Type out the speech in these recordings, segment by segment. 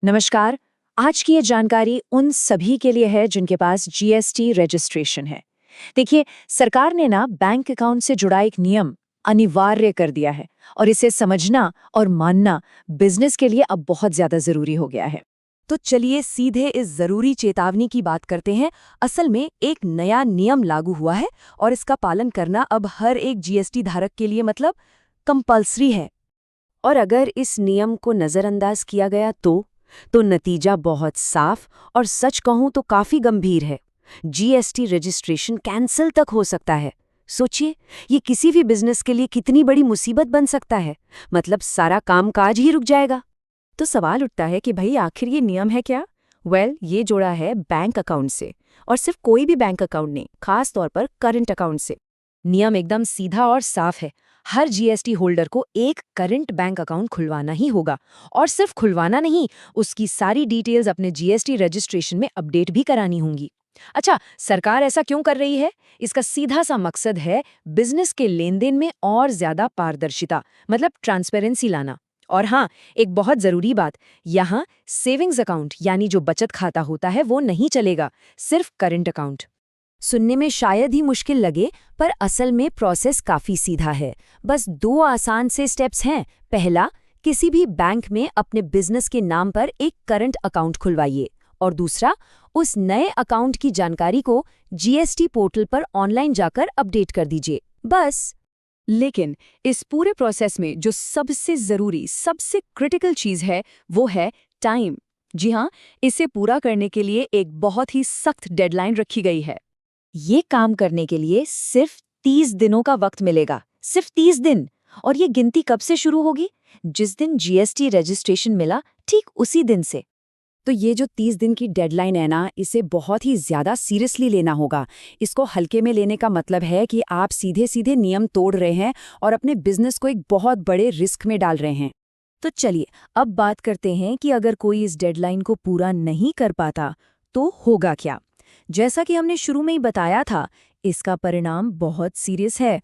नमस्कार। आज की ये जानकारी उन सभी के लिए है जिनके पास जीएसटी रजिस्ट्रेशन है। देखिए, सरकार ने ना बैंक अकाउंट से जुड़ा एक नियम अनिवार्य कर दिया है और इसे समझना और मानना बिजनेस के लिए अब बहुत ज्यादा जरूरी हो गया है। तो चलिए सीधे इस जरूरी चेतावनी की बात करते हैं। असल में एक नया नियम लागू हुआ है और इसका पालन करना अब हर एक जीएसटी धारक के लिए मतलब कंपल्सरी है। और अगर इस नियम को नजरअंदाज किया गया तो नतीजा बहुत साफ और सच कहूं तो काफी गंभीर है। जीएसटी रजिस्ट्रेशन कैंसिल तक हो सकता है। सोचिए, ये किसी भी बिजनेस के लिए कितनी बड़ी मुसीबत बन सकता है। मतलब सारा कामकाज ही रुक जाएगा। तो सवाल उठता है कि भाई आखिर ये नियम है क्या? ये जोड़ा है बैंक अकाउंट से, और सिर्फ कोई भी बैंक अकाउंट नहीं, खास तौर पर करंट अकाउंट से। नियम एकदम सीधा और साफ है। हर जीएसटी होल्डर को एक करंट बैंक अकाउंट खुलवाना ही होगा, और सिर्फ खुलवाना नहीं, उसकी सारी डिटेल्स अपने जीएसटी रजिस्ट्रेशन में अपडेट भी करानी होंगी। अच्छा, सरकार ऐसा क्यों कर रही है? इसका सीधा सा मकसद है बिजनेस के लेन देन में और ज्यादा पारदर्शिता, मतलब ट्रांसपेरेंसी लाना। और हाँ, एक बहुत जरूरी बात, यहाँ सेविंग्स अकाउंट यानी जो बचत खाता होता है वो नहीं चलेगा, सिर्फ करंट अकाउंट। सुनने में शायद ही मुश्किल लगे, पर असल में प्रोसेस काफी सीधा है। बस 2 आसान से स्टेप्स हैं। पहला, किसी भी बैंक में अपने बिजनेस के नाम पर एक करंट अकाउंट खुलवाइए, और दूसरा, उस नए अकाउंट की जानकारी को जीएसटी पोर्टल पर ऑनलाइन जाकर अपडेट कर दीजिए। बस। लेकिन इस पूरे प्रोसेस में जो सबसे जरूरी, सबसे क्रिटिकल चीज है वो है टाइम। जी हाँ, इसे पूरा करने के लिए एक बहुत ही सख्त डेडलाइन रखी गई है। ये काम करने के लिए सिर्फ 30 दिनों का वक्त मिलेगा, सिर्फ 30 दिन। और ये गिनती कब से शुरू होगी? जिस दिन जीएसटी रजिस्ट्रेशन मिला, ठीक उसी दिन से। तो ये जो 30 दिन की डेडलाइन है ना, इसे बहुत ही ज्यादा सीरियसली लेना होगा। इसको हल्के में लेने का मतलब है कि आप सीधे सीधे नियम तोड़ रहे हैं और अपने बिजनेस को एक बहुत बड़े रिस्क में डाल रहे हैं। तो चलिए, अब बात करते हैं कि अगर कोई इस डेडलाइन को पूरा नहीं कर पाता तो होगा क्या। जैसा कि हमने शुरू में ही बताया था, इसका परिणाम बहुत सीरियस है।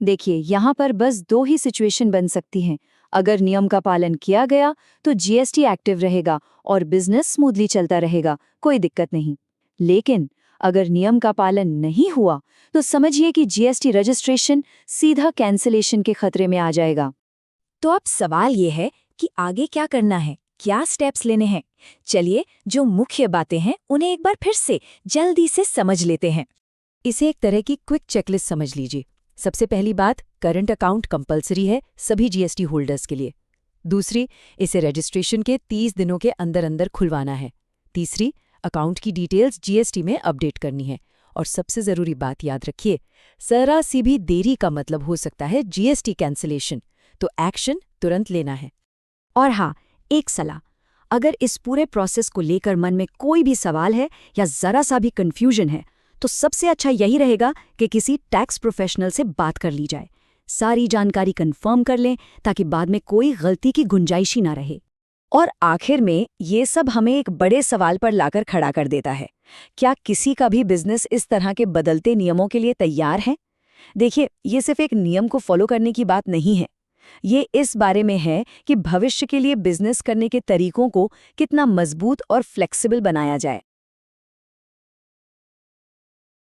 देखिए, यहाँ पर बस 2 ही सिचुएशन बन सकती हैं। अगर नियम का पालन किया गया तो जीएसटी एक्टिव रहेगा और बिजनेस स्मूथली चलता रहेगा, कोई दिक्कत नहीं। लेकिन अगर नियम का पालन नहीं हुआ तो समझिए कि जीएसटी रजिस्ट्रेशन सीधा कैंसिलेशन के खतरे में आ जाएगा। तो अब सवाल ये है कि आगे क्या करना है, क्या स्टेप्स लेने हैं। चलिए, जो मुख्य बातें हैं उन्हें एक बार फिर से जल्दी से समझ लेते हैं। इसे एक तरह की क्विक चेकलिस्ट समझ लीजिए। सबसे पहली बात, करंट अकाउंट कंपलसरी है सभी जीएसटी होल्डर्स के लिए। दूसरी, इसे रजिस्ट्रेशन के 30 दिनों के अंदर अंदर खुलवाना है। तीसरी, अकाउंट की डिटेल्स जीएसटी में अपडेट करनी है। और सबसे जरूरी बात याद रखिए, जरा सी भी देरी का मतलब हो सकता है जीएसटी कैंसिलेशन, तो एक्शन तुरंत लेना है। और हाँ, एक सलाह, अगर इस पूरे प्रोसेस को लेकर मन में कोई भी सवाल है या जरा सा भी कंफ्यूजन है, तो सबसे अच्छा यही रहेगा कि किसी टैक्स प्रोफेशनल से बात कर ली जाए। सारी जानकारी कंफर्म कर लें ताकि बाद में कोई गलती की गुंजाइश ही ना रहे। और आखिर में ये सब हमें एक बड़े सवाल पर लाकर खड़ा कर देता है, क्या किसी का भी बिजनेस इस तरह के बदलते नियमों के लिए तैयार है? देखिए, ये सिर्फ एक नियम को फॉलो करने की बात नहीं है। ये इस बारे में है कि भविष्य के लिए बिजनेस करने के तरीकों को कितना मजबूत और फ्लेक्सिबल बनाया जाए।